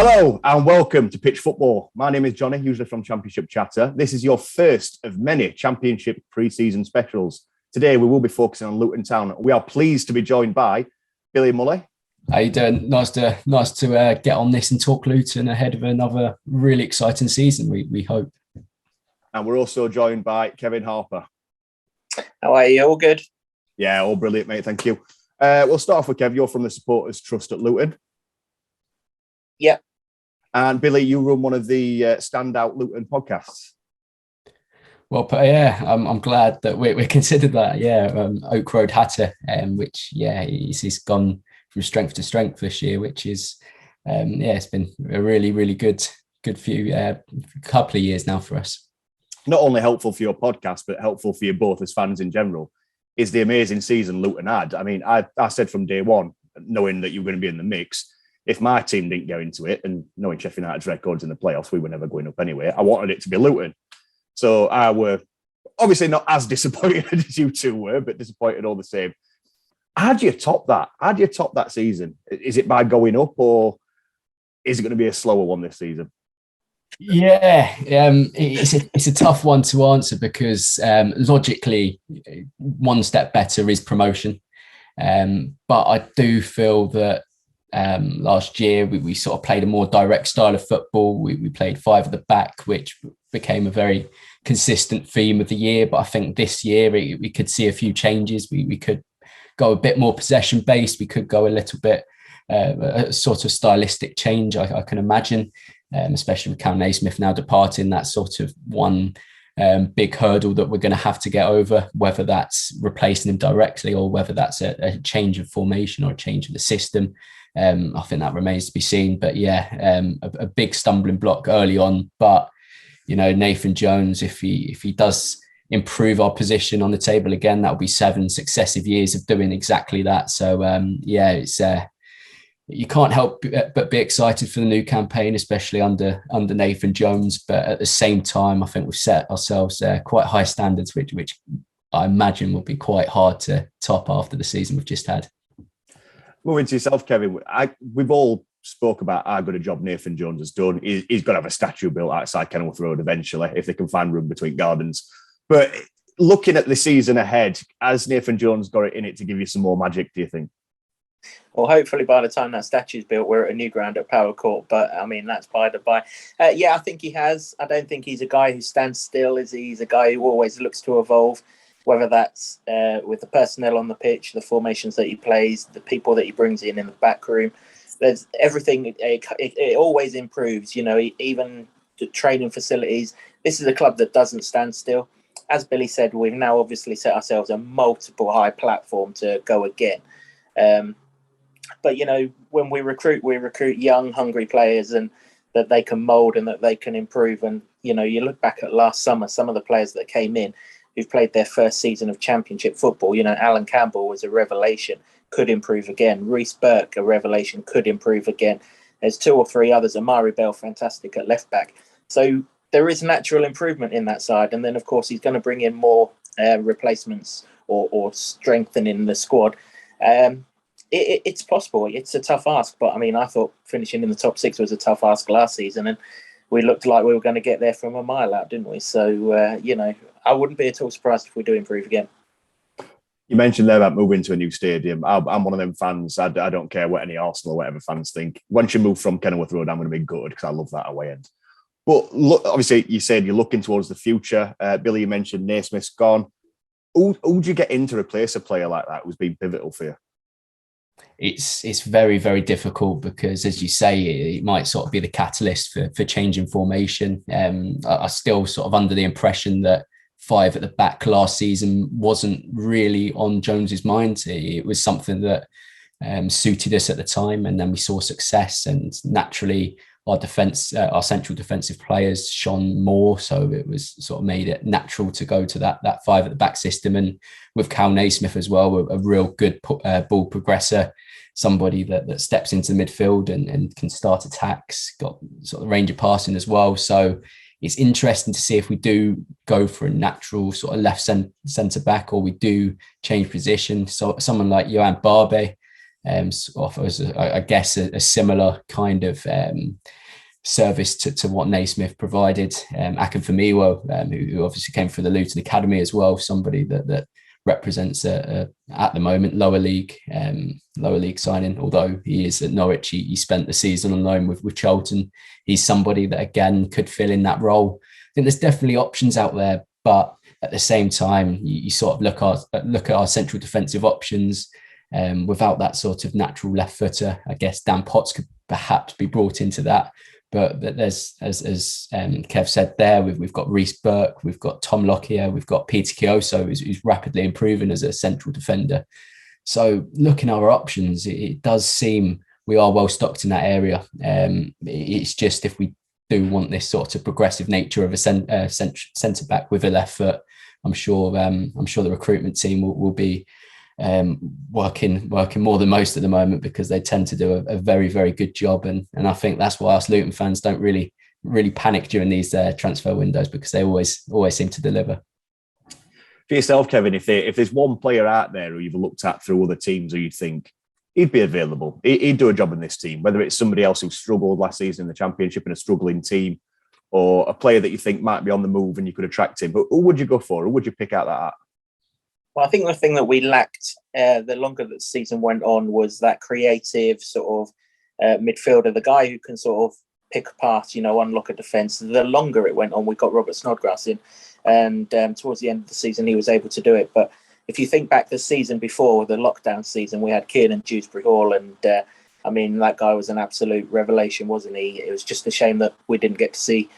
Hello and welcome to Pitch Football. My name is Jonny, usually from Championship Chatter. This is your first of many Championship pre-season specials. Today we will be focusing on Luton Town. We are pleased to be joined by Billy Mully. How you doing? Nice to get on this and talk Luton ahead of another really exciting season, we hope. And we're also joined by Kevin Harper. How are you? All good? Yeah, all brilliant, mate. Thank you. We'll start off with Kev. You're from the Supporters Trust at Luton. Yep. And Billy, you run one of the standout Luton podcasts. Well, yeah, I'm glad that we're considered that. Yeah, Oak Road Hatter, which he's gone from strength to strength this year, which is it's been a really good few couple of years now for us. Not only helpful for your podcast, but helpful for you both as fans in general, is the amazing season Luton had. I mean, I said from day one, knowing that you were going to be in the mix, if my team didn't go into it, and knowing Sheffield United's records in the playoffs, we were never going up anyway. I wanted it to be Luton. So I were obviously not as disappointed as you two were, but disappointed all the same. How do you top that? How do you top that season? Is it by going up, or is it going to be a slower one this season? Yeah, it's a tough one to answer because logically, one step better is promotion. But I do feel that last year we sort of played a more direct style of football. We played five at the back, which became a very consistent theme of the year. But I think this year we could see a few changes. We could go a bit more possession based. We could go a little bit a sort of stylistic change, I can imagine, especially with Cal Naismith now departing. That sort of one big hurdle that we're going to have to get over, whether that's replacing him directly or whether that's a change of formation or a change of the system. I think that remains to be seen. But yeah, a big stumbling block early on. But you know, Nathan Jones, if he does improve our position on the table again, that'll be 7 successive years of doing exactly that. So it's you can't help but be excited for the new campaign, especially under Nathan Jones. But at the same time, I think we've set ourselves quite high standards, which I imagine will be quite hard to top after the season we've just had. Moving to yourself, Kevin, we've all spoke about how good a job Nathan Jones has done. He's got to have a statue built outside Kenilworth Road eventually, if they can find room between gardens. But looking at the season ahead, has Nathan Jones got it in it to give you some more magic, do you think? Well, hopefully by the time that statue's built, we're at a new ground at Power Court. But, I mean, that's by the by. I think he has. I don't think he's a guy who stands still. He's a guy who always looks to evolve, whether that's with the personnel on the pitch, the formations that he plays, the people that he brings in the back room. There's everything. It always improves, you know, even the training facilities. This is a club that doesn't stand still. As Billy said, we've now obviously set ourselves a multiple high platform to go again. But, you know, when we recruit young, hungry players and that they can mould and that they can improve. And, you know, you look back at last summer, some of the players that came in who've played their first season of Championship football. You know, Alan Campbell was a revelation, could improve again. Reece Burke, a revelation, could improve again. There's 2 or 3 others. Amari Bell, fantastic at left back. So there is natural improvement in that side. And then, of course, he's going to bring in more replacements or strengthening the squad. It's possible. It's a tough ask. But, I mean, I thought finishing in the top 6 was a tough ask last season. And we looked like we were going to get there from a mile out, didn't we? So, you know, I wouldn't be at all surprised if we do improve again. You mentioned there about moving to a new stadium. I'm one of them fans. I don't care what any Arsenal or whatever fans think. Once you move from Kenilworth Road, I'm going to be good because I love that away end. But look, obviously, you said you're looking towards the future. Billy, you mentioned Naismith's gone. Who do you get in to replace a player like that who's been pivotal for you? It's very, very difficult because, as you say, it might sort of be the catalyst for changing formation. I still sort of under the impression that 5 at the back last season wasn't really on Jones's mind. It was something that suited us at the time, and then we saw success, and naturally our central defensive players shone more, so it was sort of made it natural to go to that 5 at the back system. And with Cal Naismith as well, a real good ball progressor, somebody that steps into the midfield and can start attacks, got sort of range of passing as well. So it's interesting to see if we do go for a natural sort of left centre back, or we do change position. So someone like Yohan Barbe, offers, I guess, a similar kind of service to what Naismith provided. Akinfemiwa, who obviously came through the Luton Academy as well, somebody that represents at the moment lower league signing. Although he is at Norwich, he spent the season on loan with Charlton. He's somebody that again could fill in that role. I think there's definitely options out there, but at the same time, you sort of look at our central defensive options. Without that sort of natural left footer, I guess Dan Potts could perhaps be brought into that. But there's, as Kev said there, we've got Reece Burke, we've got Tom Lockyer, we've got Peter Kioso, who's rapidly improving as a central defender. So looking at our options, it does seem we are well stocked in that area. It's just if we do want this sort of progressive nature of a centre back with a left foot, I'm sure the recruitment team will be working more than most at the moment, because they tend to do a very, very good job, and I think that's why us Luton fans don't really panic during these transfer windows, because they always seem to deliver. For yourself, Kevin, if there's one player out there who you've looked at through other teams who you think he'd be available, he'd do a job in this team, whether it's somebody else who struggled last season in the Championship in a struggling team, or a player that you think might be on the move and you could attract him, but who would you go for? Who would you pick out that at? Well, I think the thing that we lacked the longer that the season went on was that creative sort of midfielder, the guy who can sort of pick apart, unlock a defence. The longer it went on, we got Robert Snodgrass in, and towards the end of the season, he was able to do it. But if you think back the season before, the lockdown season, we had Kiernan Dewsbury Hall, and that guy was an absolute revelation, wasn't he? It was just a shame that we didn't get to see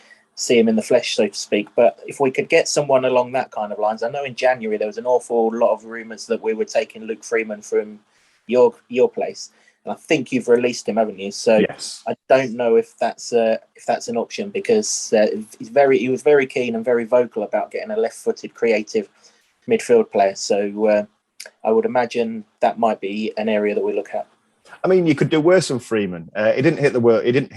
him in the flesh, so to speak. But if we could get someone along that kind of lines, I know in January there was an awful lot of rumours that we were taking Luke Freeman from your place, and I think you've released him, haven't you? So yes. I don't know if that's an option, because he was very keen and very vocal about getting a left-footed creative midfield player. So I would imagine that might be an area that we look at. I mean, you could do worse than Freeman. He didn't hit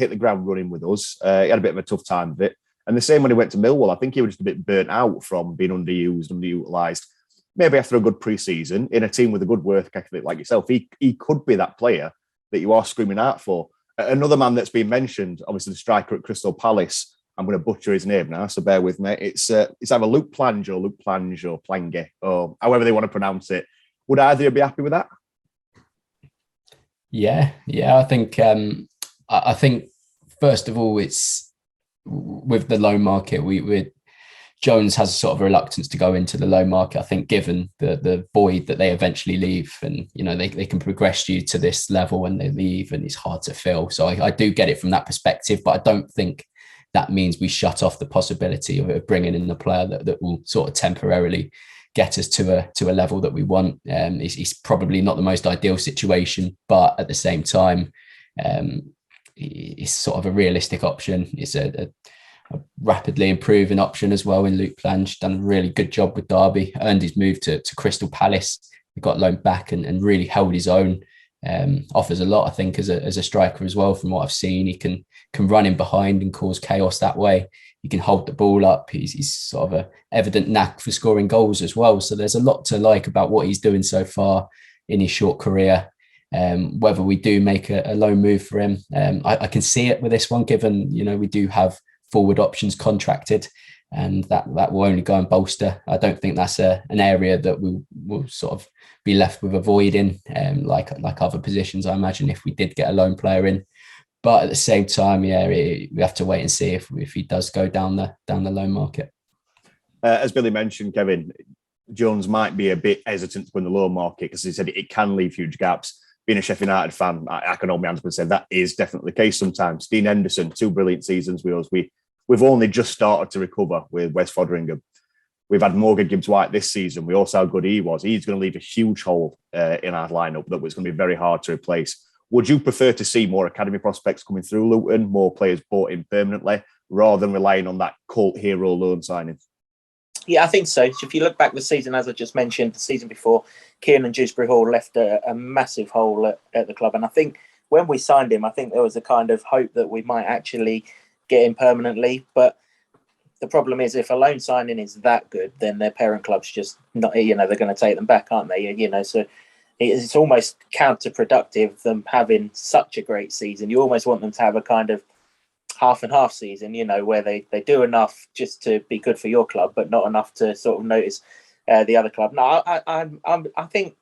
the ground running with us. He had a bit of a tough time of it. And the same when he went to Millwall. I think he was just a bit burnt out from being underutilised. Maybe after a good pre-season in a team with a good work ethic like yourself, he could be that player that you are screaming out for. Another man that's been mentioned, obviously the striker at Crystal Palace. I'm going to butcher his name now, so bear with me. It's either Luke Plange or Plange or however they want to pronounce it. Would either of you be happy with that? Yeah. I think first of all, it's with the loan market. Jones has sort of a reluctance to go into the loan market. I think given the void that they eventually leave, and they can progress you to this level when they leave, and it's hard to fill. So I do get it from that perspective, but I don't think that means we shut off the possibility of bringing in a player that will sort of temporarily get us to a level that we want. It's probably not the most ideal situation, but at the same time, it's sort of a realistic option. It's a rapidly improving option as well in Luke Plange. Done a really good job with Derby, earned his move to Crystal Palace. He got loaned back and really held his own. Offers a lot, I think, as a striker as well. From what I've seen, he can run in behind and cause chaos that way. He can hold the ball up. He's sort of an evident knack for scoring goals as well. So there's a lot to like about what he's doing so far in his short career. Whether we do make a loan move for him, I can see it with this one, given we do have forward options contracted, and that will only go and bolster. I don't think that's an area that we'll sort of be left with a void in, like other positions, I imagine, if we did get a loan player in. But at the same time, we have to wait and see if he does go down the loan market. As Billy mentioned, Kevin, Jones might be a bit hesitant to go in the loan market, because he said it can leave huge gaps. Being a Sheffield United fan, I can hold my hands up and say that is definitely the case sometimes. Dean Henderson, 2 brilliant seasons with us. We've only just started to recover with West Foderingham. We've had Morgan Gibbs-White this season. We also how good he was. He's going to leave a huge hole in our lineup that was going to be very hard to replace. Would you prefer to see more academy prospects coming through Luton, more players bought in permanently, rather than relying on that cult hero loan signing? Yeah, I think so. If you look back the season, as I just mentioned, the season before, Kiernan Dewsbury Hall left a massive hole at the club. And I think when we signed him, I think there was a kind of hope that we might actually get him permanently. But the problem is, if a loan signing is that good, then their parent club's just not, they're going to take them back, aren't they? So it's almost counterproductive them having such a great season. You almost want them to have a kind of half and half season, where they do enough just to be good for your club, but not enough to sort of notice the other club. No, I think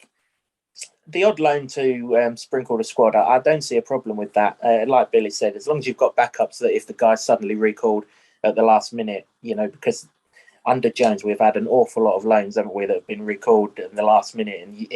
the odd loan to sprinkle the squad, I don't see a problem with that. Like Billy said, as long as you've got backups, that if the guy's suddenly recalled at the last minute, because under Jones we've had an awful lot of loans, haven't we, that have been recalled in the last minute, and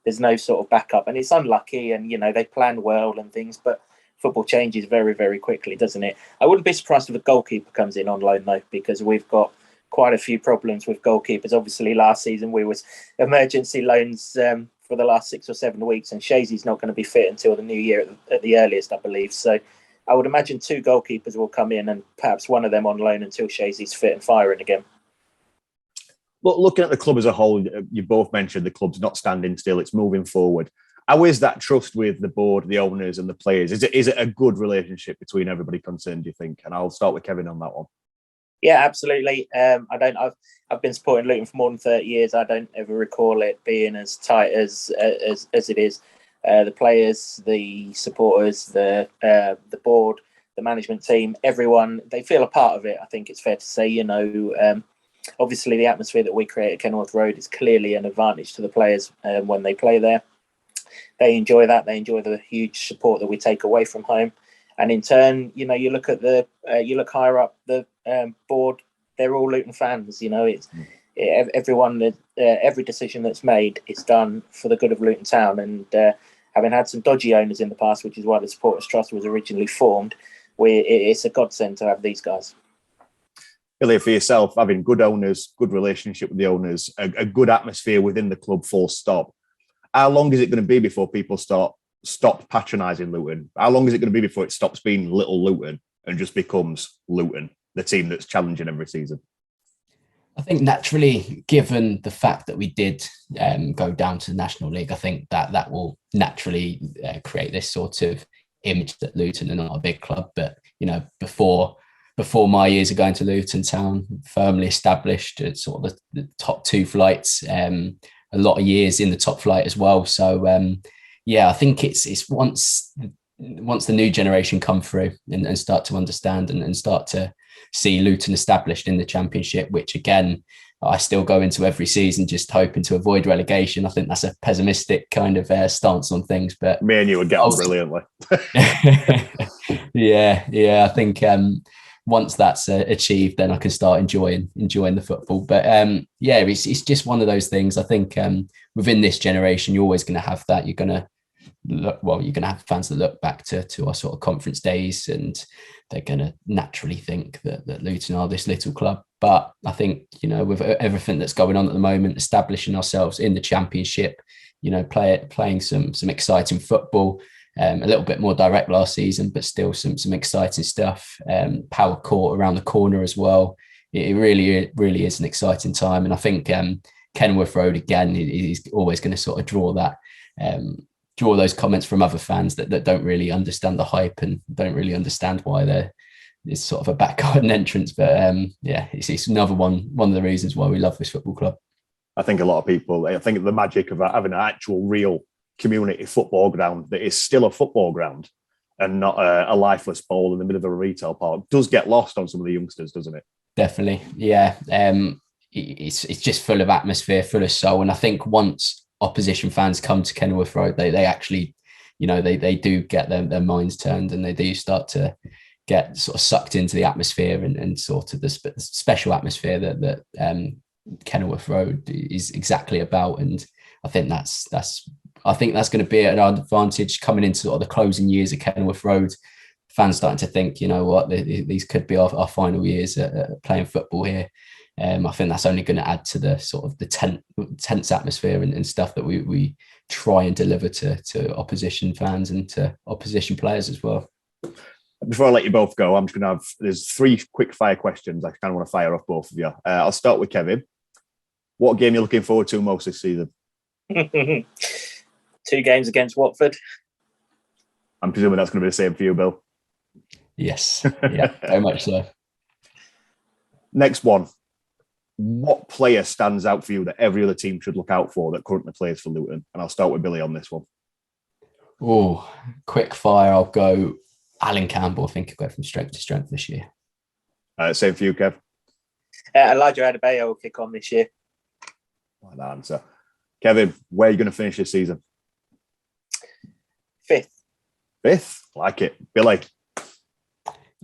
there's no sort of backup, and it's unlucky, and they plan well and things, but football changes very, very quickly, doesn't it? I wouldn't be surprised if a goalkeeper comes in on loan though, because we've got quite a few problems with goalkeepers. Obviously, last season we was emergency loans for the last 6 or 7 weeks, and Shazy's not going to be fit until the new year at the earliest, I believe. So I would imagine 2 goalkeepers will come in, and perhaps one of them on loan until Shazy's fit and firing again. Look, looking at the club as a whole, you both mentioned the club's not standing still; it's moving forward. How is that trust with the board, the owners, and the players? Is it a good relationship between everybody concerned, do you think? And I'll start with Kevin on that one. Yeah, absolutely. I've been supporting Luton for more than 30 years. I don't ever recall it being as tight as it is. The players, the supporters, the board, the management team, everyone, they feel a part of it. I think it's fair to say, obviously the atmosphere that we create at Kenilworth Road is clearly an advantage to the players when they play there. They enjoy that. They enjoy the huge support that we take away from home, and in turn, you look at you look higher up the board. They're all Luton fans. Everyone, every decision that's made is done for the good of Luton Town. And having had some dodgy owners in the past, which is why the Supporters Trust was originally formed, it's a godsend to have these guys. Billy, for yourself, having good owners, good relationship with the owners, a good atmosphere within the club, full stop. How long is it going to be before people stop patronising Luton? How long is it going to be before it stops being Little Luton and just becomes Luton, the team that's challenging every season? I think naturally, given the fact that we did go down to the National League, I think that will naturally create this sort of image that Luton are not a big club. But, before my years of going to Luton Town, firmly established at sort of the top 2 flights, a lot of years in the top flight as well. So, I think it's once the new generation come through and start to understand and start to see Luton established in the Championship, which again, I still go into every season just hoping to avoid relegation. I think that's a pessimistic kind of stance on things. But me and you would get on brilliantly. I think once that's achieved, then I can start enjoying the football. But it's just one of those things. I think within this generation, you're always going to have that. You're going to have fans that look back to our sort of conference days, and they're going to naturally think that Luton are this little club. But I think, with everything that's going on at the moment, establishing ourselves in the Championship, playing some exciting football, a little bit more direct last season, but still some exciting stuff. Power Court around the corner as well. It really is an exciting time. And I think Kenilworth Road, again, is always going to sort of draw those comments from other fans that don't really understand the hype and don't really understand why it's sort of a back garden entrance. But it's another one of the reasons why we love this football club. I think a lot of people, I think the magic of having an actual real community football ground that is still a football ground and not a lifeless bowl in the middle of a retail park does get lost on some of the youngsters, doesn't it? Definitely, yeah. It's just full of atmosphere, full of soul, and I think once opposition fans come to Kenilworth Road, they actually, they do get their minds turned, and they do start to get sort of sucked into the atmosphere and sort of the special atmosphere that Kenilworth Road is exactly about. And I think that's going to be an advantage coming into sort of the closing years of Kenilworth Road. Fans starting to think, these could be our final years at playing football here. I think that's only going to add to the sort of the tense atmosphere and stuff that we try and deliver to opposition fans and to opposition players as well. Before I let you both go, I'm just going to there's 3 quick fire questions. I kind of want to fire off both of you. I'll start with Kevin. What game are you looking forward to most this season? 2 games against Watford. I'm presuming that's going to be the same for you, Bill. Yes, yeah, very much so. Next one. what player stands out for you that every other team should look out for that currently plays for Luton? And I'll start with Billy on this one. Oh, quick fire. I'll go Alan Campbell. I think he'll go from strength to strength this year. Same for you, Kev. Elijah Adebayo will kick on this year. I like that answer. Kevin, where are you going to finish this season? 5th. 5th? Like it. Billy?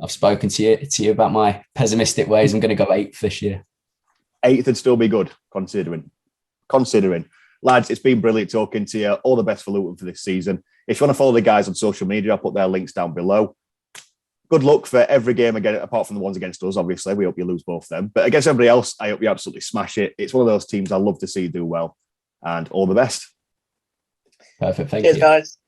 I've spoken to you about my pessimistic ways. I'm going to go 8th this year. 8th would still be good, considering. Lads, it's been brilliant talking to you. All the best for Luton for this season. If you want to follow the guys on social media, I'll put their links down below. Good luck for every game again, apart from the ones against us, obviously. We hope you lose both of them. But against everybody else, I hope you absolutely smash it. It's one of those teams I love to see do well. And all the best. Perfect. Thank you. Cheers, guys.